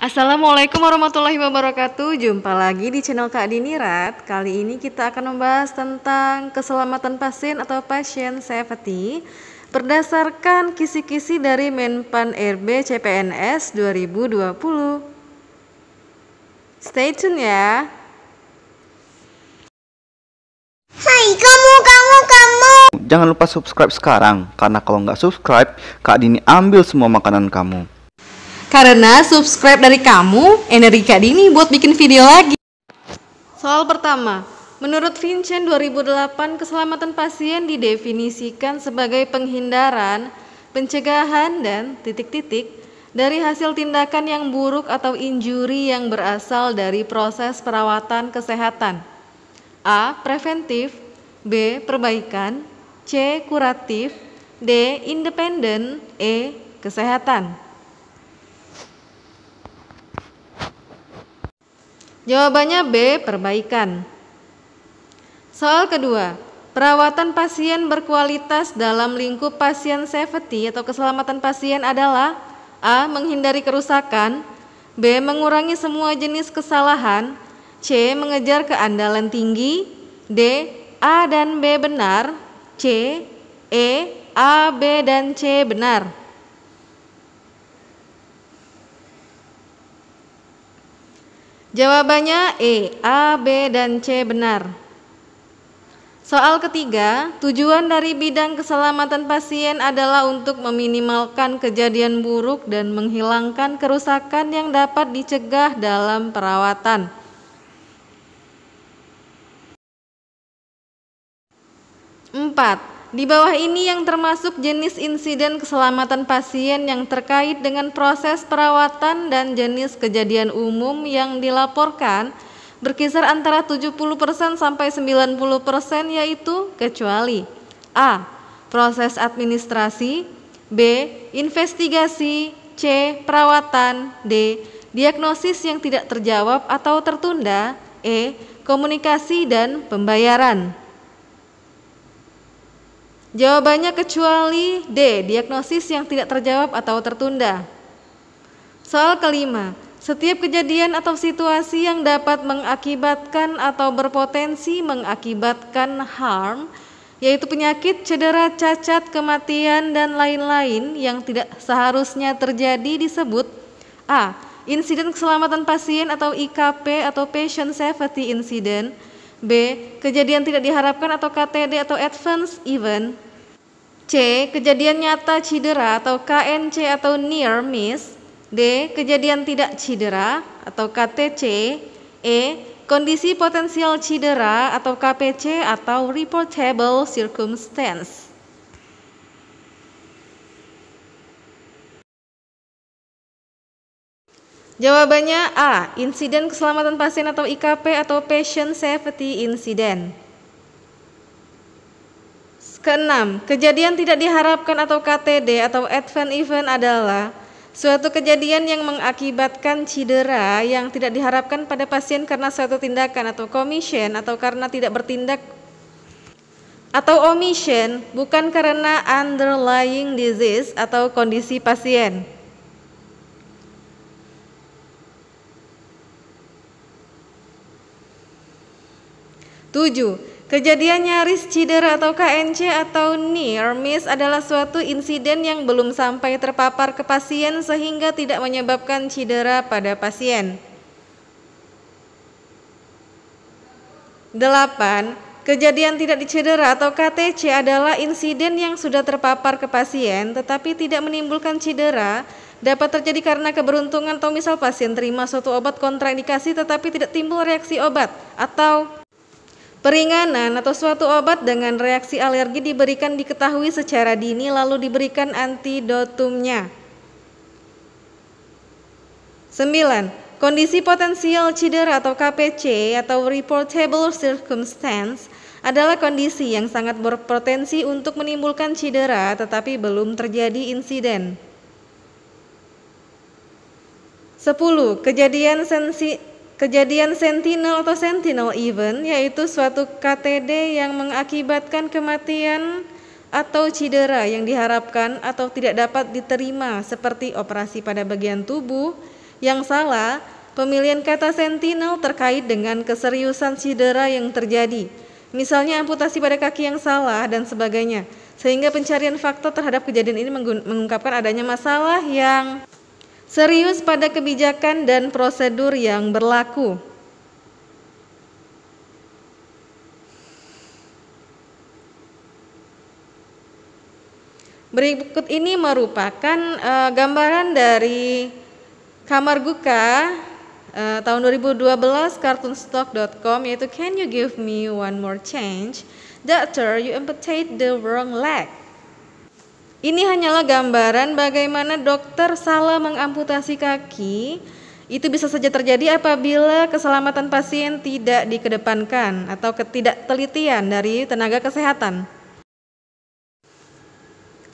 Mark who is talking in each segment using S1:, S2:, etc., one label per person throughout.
S1: Assalamualaikum warahmatullahi wabarakatuh. Jumpa lagi di channel Kak Dinirat. Kali ini kita akan membahas tentang keselamatan pasien atau patient safety berdasarkan kisi-kisi dari Menpan RB CPNS 2020. Stay tune ya.
S2: Hai kamu.
S3: Jangan lupa subscribe sekarang, karena kalau nggak subscribe, Kak Dini ambil semua makanan kamu.
S1: Karena subscribe dari kamu, energi Kak Dini buat bikin video lagi. Soal pertama, menurut Vincent 2008, keselamatan pasien didefinisikan sebagai penghindaran, pencegahan, dan titik-titik dari hasil tindakan yang buruk atau injuri yang berasal dari proses perawatan kesehatan. A. Preventif, B. Perbaikan, C. Kuratif, D. Independen, E. Kesehatan. Jawabannya B. Perbaikan. Soal kedua, perawatan pasien berkualitas dalam lingkup pasien safety atau keselamatan pasien adalah A. Menghindari kerusakan, B. Mengurangi semua jenis kesalahan, C. Mengejar keandalan tinggi, D. A dan B benar, C. E. A, B, dan C benar. Jawabannya E, A, B, dan C benar. Soal ketiga, tujuan dari bidang keselamatan pasien adalah untuk meminimalkan kejadian buruk dan menghilangkan kerusakan yang dapat dicegah dalam perawatan. Empat, di bawah ini yang termasuk jenis insiden keselamatan pasien yang terkait dengan proses perawatan dan jenis kejadian umum yang dilaporkan berkisar antara 70% sampai 90%, yaitu kecuali A. Proses administrasi, B. Investigasi, C. Perawatan, D. Diagnosis yang tidak terjawab atau tertunda, E. Komunikasi dan pembayaran. Jawabannya kecuali D, diagnosis yang tidak terjawab atau tertunda. Soal kelima, setiap kejadian atau situasi yang dapat mengakibatkan atau berpotensi mengakibatkan harm, yaitu penyakit, cedera, cacat, kematian, dan lain-lain yang tidak seharusnya terjadi disebut A. Insiden keselamatan pasien atau IKP atau Patient Safety Incident, B. Kejadian tidak diharapkan atau KTD atau Adverse Event, C. Kejadian nyata cedera atau KNC atau Near Miss, D. Kejadian tidak cedera atau KTC, E. Kondisi potensial cedera atau KPC atau Reportable Circumstance. Jawabannya A. Insiden keselamatan pasien atau IKP atau Patient Safety Incident. Keenam, kejadian tidak diharapkan atau KTD atau Adverse Event adalah suatu kejadian yang mengakibatkan cedera yang tidak diharapkan pada pasien karena suatu tindakan atau commission atau karena tidak bertindak atau omission, bukan karena underlying disease atau kondisi pasien. 7. Kejadian nyaris cedera atau KNC atau near miss adalah suatu insiden yang belum sampai terpapar ke pasien sehingga tidak menyebabkan cedera pada pasien. 8. Kejadian tidak dicedera atau KTC adalah insiden yang sudah terpapar ke pasien tetapi tidak menimbulkan cedera, dapat terjadi karena keberuntungan atau misal pasien terima suatu obat kontraindikasi tetapi tidak timbul reaksi obat, atau peringanan atau suatu obat dengan reaksi alergi diberikan diketahui secara dini lalu diberikan antidotumnya. 9. Kondisi potensial cedera atau KPC atau Reportable Circumstance adalah kondisi yang sangat berpotensi untuk menimbulkan cedera tetapi belum terjadi insiden. 10. Kejadian sentinel atau sentinel event yaitu suatu KTD yang mengakibatkan kematian atau cedera yang diharapkan atau tidak dapat diterima seperti operasi pada bagian tubuh, Yang salah, pemilihan kata sentinel terkait dengan keseriusan cedera yang terjadi. Misalnya amputasi pada kaki yang salah dan sebagainya. Sehingga pencarian fakta terhadap kejadian ini mengungkapkan adanya masalah yang serius pada kebijakan dan prosedur yang berlaku. Berikut ini merupakan gambaran dari Kamarguka tahun 2012 cartoonstock.com, yaitu "Can you give me one more change? Doctor, you amputate the wrong leg." Ini hanyalah gambaran bagaimana dokter salah mengamputasi kaki. Itu bisa saja terjadi apabila keselamatan pasien tidak dikedepankan atau ketidaktelitian dari tenaga kesehatan.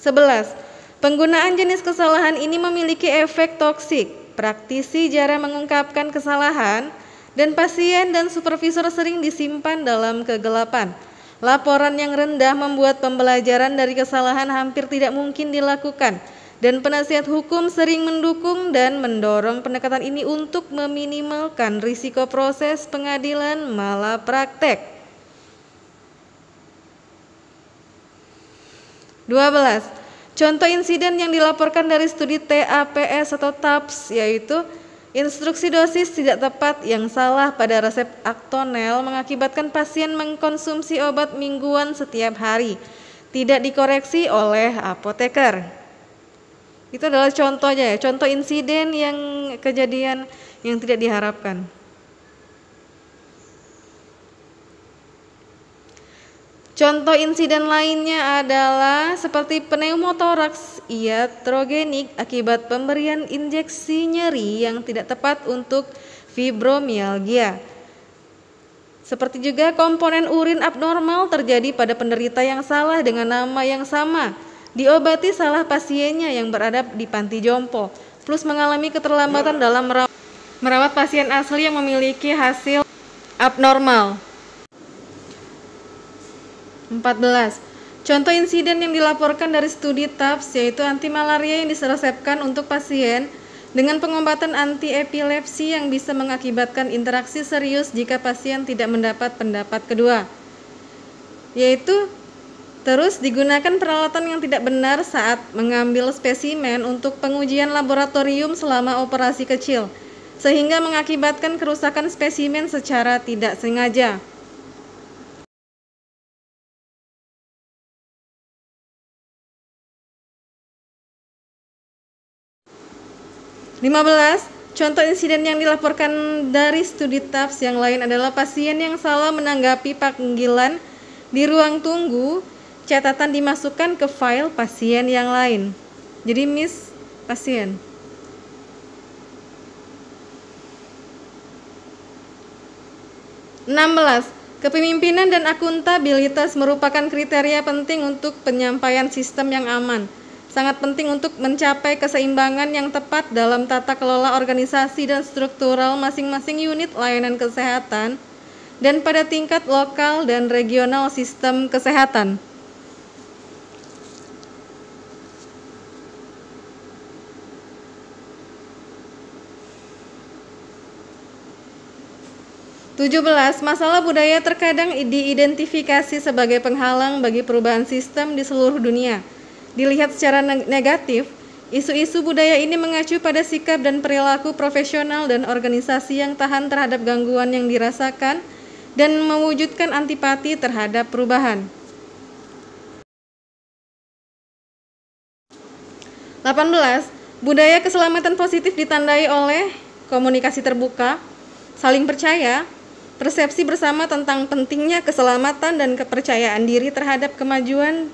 S1: 11. Penggunaan jenis kesalahan ini memiliki efek toksik. Praktisi jarang mengungkapkan kesalahan dan pasien dan supervisor sering disimpan dalam kegelapan. Laporan yang rendah membuat pembelajaran dari kesalahan hampir tidak mungkin dilakukan, dan penasihat hukum sering mendukung dan mendorong pendekatan ini untuk meminimalkan risiko proses pengadilan malapraktek. 12. Contoh insiden yang dilaporkan dari studi TAPS atau TAPS yaitu instruksi dosis tidak tepat yang salah pada resep Actonel mengakibatkan pasien mengkonsumsi obat mingguan setiap hari, tidak dikoreksi oleh apoteker. Itu adalah contohnya, contoh insiden yang kejadian yang tidak diharapkan. Contoh insiden lainnya adalah seperti pneumotoraks iatrogenik akibat pemberian injeksi nyeri yang tidak tepat untuk fibromialgia. Seperti juga komponen urin abnormal terjadi pada penderita yang salah dengan nama yang sama, diobati salah pasiennya yang berada di panti jompo, plus mengalami keterlambatan dalam merawat pasien asli yang memiliki hasil abnormal. 14. Contoh insiden yang dilaporkan dari studi TAPS yaitu antimalaria yang diresepkan untuk pasien dengan pengobatan anti-epilepsi yang bisa mengakibatkan interaksi serius jika pasien tidak mendapat pendapat kedua, yaitu terus digunakan peralatan yang tidak benar saat mengambil spesimen untuk pengujian laboratorium selama operasi kecil, sehingga mengakibatkan kerusakan spesimen secara tidak sengaja. 15. Contoh insiden yang dilaporkan dari studi TAPS yang lain adalah pasien yang salah menanggapi panggilan di ruang tunggu, catatan dimasukkan ke file pasien yang lain. Jadi miss pasien. 16. Kepemimpinan dan akuntabilitas merupakan kriteria penting untuk penyampaian sistem yang aman. Sangat penting untuk mencapai keseimbangan yang tepat dalam tata kelola organisasi dan struktural masing-masing unit layanan kesehatan dan pada tingkat lokal dan regional sistem kesehatan. Masalah budaya terkadang diidentifikasi sebagai penghalang bagi perubahan sistem di seluruh dunia. Dilihat secara negatif, isu-isu budaya ini mengacu pada sikap dan perilaku profesional dan organisasi yang tahan terhadap gangguan yang dirasakan dan mewujudkan antipati terhadap perubahan. 18. Budaya keselamatan positif ditandai oleh komunikasi terbuka, saling percaya, persepsi bersama tentang pentingnya keselamatan dan kepercayaan diri terhadap kemanjuran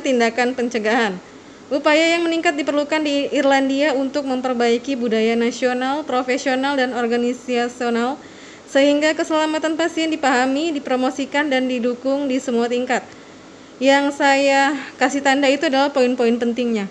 S1: tindakan pencegahan. Upaya yang meningkat diperlukan di Irlandia untuk memperbaiki budaya nasional, profesional, dan organisasional sehingga keselamatan pasien dipahami, dipromosikan, dan didukung di semua tingkat. Yang saya kasih tanda itu adalah poin-poin pentingnya.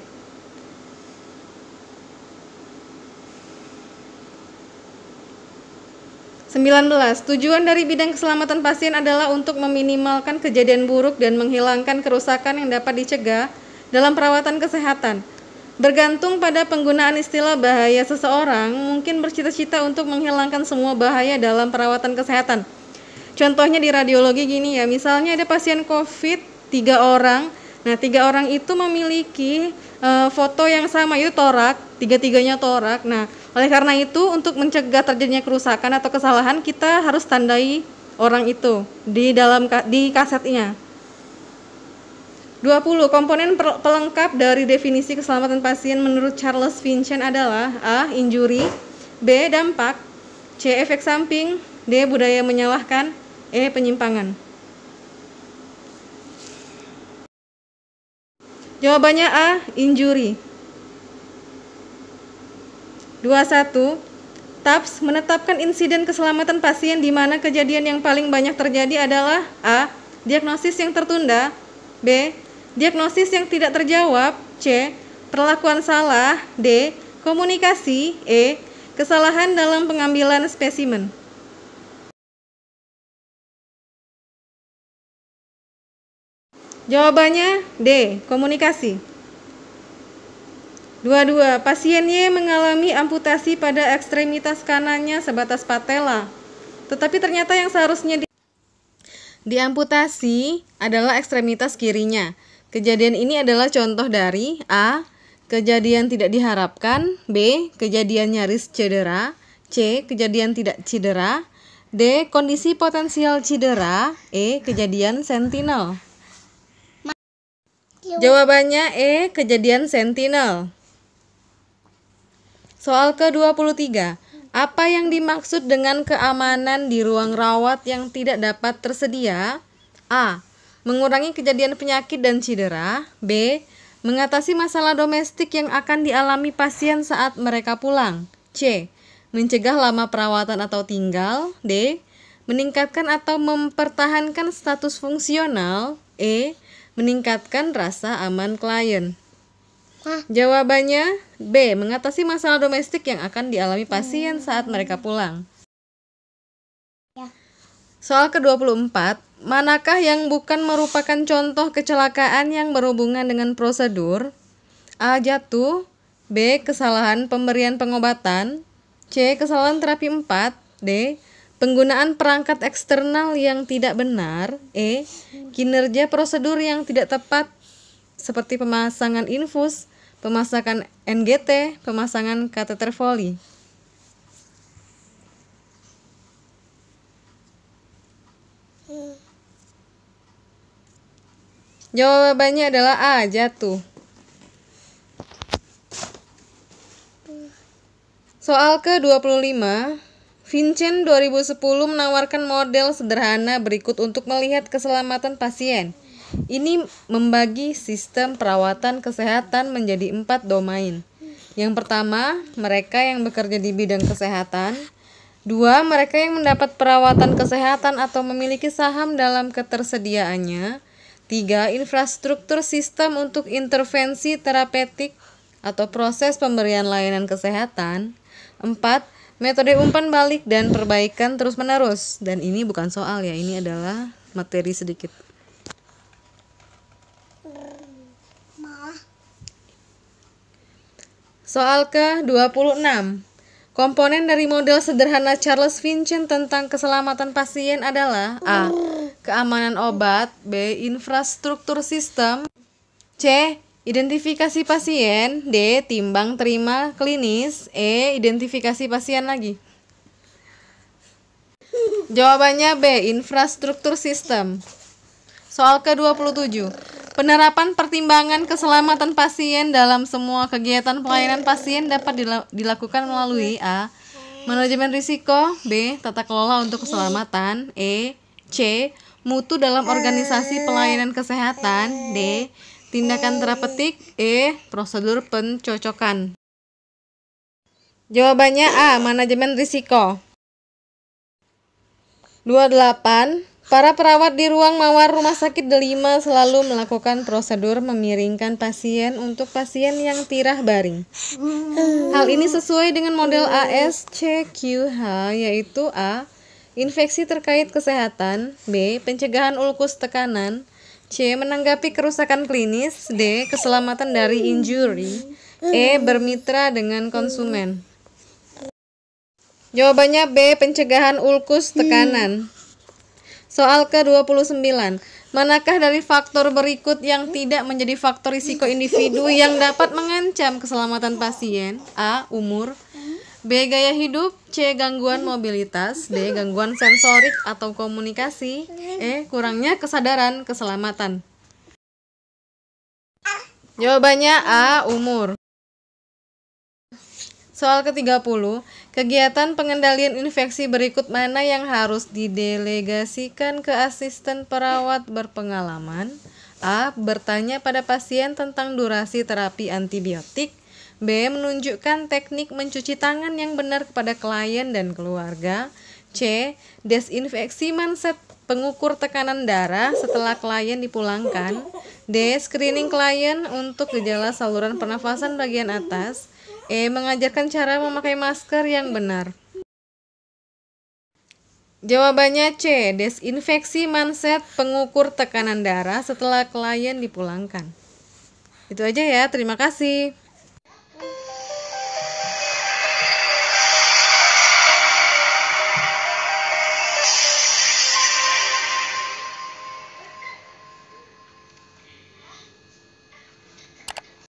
S1: Tujuan dari bidang keselamatan pasien adalah untuk meminimalkan kejadian buruk dan menghilangkan kerusakan yang dapat dicegah dalam perawatan kesehatan. Bergantung pada penggunaan istilah bahaya seseorang, mungkin bercita-cita untuk menghilangkan semua bahaya dalam perawatan kesehatan. Contohnya di radiologi gini ya, misalnya ada pasien COVID 3 orang. Nah, 3 orang itu memiliki foto yang sama, itu torak, tiga-tiganya torak. Nah, oleh karena itu untuk mencegah terjadinya kerusakan atau kesalahan, kita harus tandai orang itu di kasetnya. 20. Komponen pelengkap dari definisi keselamatan pasien menurut Charles Vincent adalah A. Injury, B. Dampak, C. Efek samping, D. Budaya menyalahkan, E. Penyimpangan. Jawabannya A. Injury. 21. TAPS menetapkan insiden keselamatan pasien di mana kejadian yang paling banyak terjadi adalah A. Diagnosis yang tertunda, B. Diagnosis yang tidak terjawab, C. Perlakuan salah, D. Komunikasi, E. Kesalahan dalam pengambilan spesimen. Jawabannya D. Komunikasi. 22. Pasien Y mengalami amputasi pada ekstremitas kanannya sebatas patella, tetapi ternyata yang seharusnya diamputasi adalah ekstremitas kirinya. Kejadian ini adalah contoh dari A. Kejadian tidak diharapkan, B. Kejadian nyaris cedera, C. Kejadian tidak cedera, D. Kondisi potensial cedera, E. Kejadian sentinel. Jawabannya E. Kejadian sentinel. Soal ke-23. Apa yang dimaksud dengan keamanan di ruang rawat yang tidak dapat tersedia? A. Mengurangi kejadian penyakit dan cedera. B. Mengatasi masalah domestik yang akan dialami pasien saat mereka pulang. C. Mencegah lama perawatan atau tinggal. D. Meningkatkan atau mempertahankan status fungsional. E. Meningkatkan rasa aman klien. Jawabannya B. Mengatasi masalah domestik yang akan dialami pasien saat mereka pulang. Soal ke-24. Manakah yang bukan merupakan contoh kecelakaan yang berhubungan dengan prosedur? A. Jatuh, B. Kesalahan pemberian pengobatan, C. Kesalahan terapi 4, D. Penggunaan perangkat eksternal yang tidak benar, E. Kinerja prosedur yang tidak tepat seperti pemasangan infus, pemasangan NGT, pemasangan kateter Foley. Jawabannya adalah A. Jatuh. Soal ke-25. Vincent 2010 menawarkan model sederhana berikut untuk melihat keselamatan pasien. Ini membagi sistem perawatan kesehatan menjadi 4 domain. Yang pertama, mereka yang bekerja di bidang kesehatan. 2. Mereka yang mendapat perawatan kesehatan atau memiliki saham dalam ketersediaannya. 3. Infrastruktur sistem untuk intervensi terapeutik atau proses pemberian layanan kesehatan. 4. Metode umpan balik dan perbaikan terus-menerus. Dan ini bukan soal ya, ini adalah materi sedikit. Soal ke-26. Komponen dari model sederhana Charles Vincent tentang keselamatan pasien adalah A. Keamanan obat, B. Infrastruktur sistem, C. Identifikasi pasien, D. Timbang terima klinis, E. Identifikasi pasien lagi. Jawabannya B. Infrastruktur sistem. Soal ke-27. Penerapan pertimbangan keselamatan pasien dalam semua kegiatan pelayanan pasien dapat dilakukan melalui A. Manajemen risiko, B. Tata kelola untuk keselamatan, E. C. Mutu dalam organisasi pelayanan kesehatan, D. Tindakan terapeutik, E. Prosedur pencocokan. Jawabannya A. Manajemen risiko. 28. Para perawat di ruang mawar rumah sakit Delima selalu melakukan prosedur memiringkan pasien untuk pasien yang tirah baring. Hal ini sesuai dengan model ASCQH, yaitu A. Infeksi terkait kesehatan, B. Pencegahan ulkus tekanan, C. Menanggapi kerusakan klinis, D. Keselamatan dari injury, E. Bermitra dengan konsumen. Jawabannya B. Pencegahan ulkus tekanan. Soal ke-29. Manakah dari faktor berikut yang tidak menjadi faktor risiko individu yang dapat mengancam keselamatan pasien? A. Umur. B. Gaya hidup. C. Gangguan mobilitas. D. Gangguan sensorik atau komunikasi. E. Kurangnya kesadaran keselamatan. Jawabannya A. Umur. Soal ke-30, kegiatan pengendalian infeksi berikut mana yang harus didelegasikan ke asisten perawat berpengalaman? A. Bertanya pada pasien tentang durasi terapi antibiotik. B. Menunjukkan teknik mencuci tangan yang benar kepada klien dan keluarga. C. Desinfeksi manset pengukur tekanan darah setelah klien dipulangkan. D. Screening klien untuk gejala saluran pernafasan bagian atas. E. Mengajarkan cara memakai masker yang benar. Jawabannya C. Desinfeksi manset pengukur tekanan darah setelah klien dipulangkan. Itu aja ya, terima kasih.